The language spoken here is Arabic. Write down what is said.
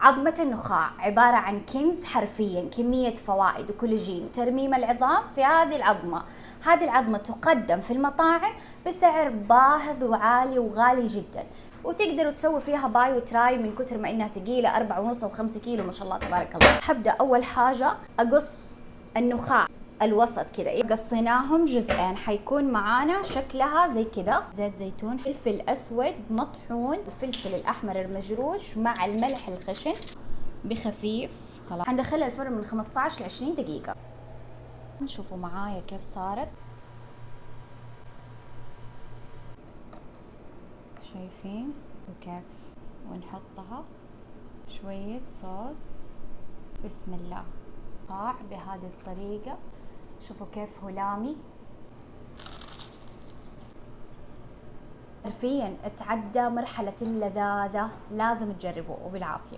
عظمة النخاع عبارة عن كنز حرفيا، كمية فوائد وكولاجين وترميم العظام في هذه العظمة. هذه العظمة تقدم في المطاعم بسعر باهظ وعالي وغالي جدا، وتقدروا تسووا فيها باي وتراي من كتر ما انها ثقيلة 4.5 و5 كيلو ما شاء الله تبارك الله. حبدأ اول حاجة اقص النخاع الوسط كذا، قصيناهم جزئين، حيكون معانا شكلها زي كذا. زيت زيتون، فلفل اسود مطحون، الفلفل الاحمر المجروش مع الملح الخشن بخفيف. خلاص حندخلها الفرن من 15 ل 20 دقيقة. شوفوا معايا كيف صارت، شايفين وكيف؟ ونحطها شوية صوص، بسم الله، قاع بهذه الطريقة. شوفوا كيف هلامي، حرفيا اتعدى مرحلة اللذاذة، لازم تجربوه وبالعافية.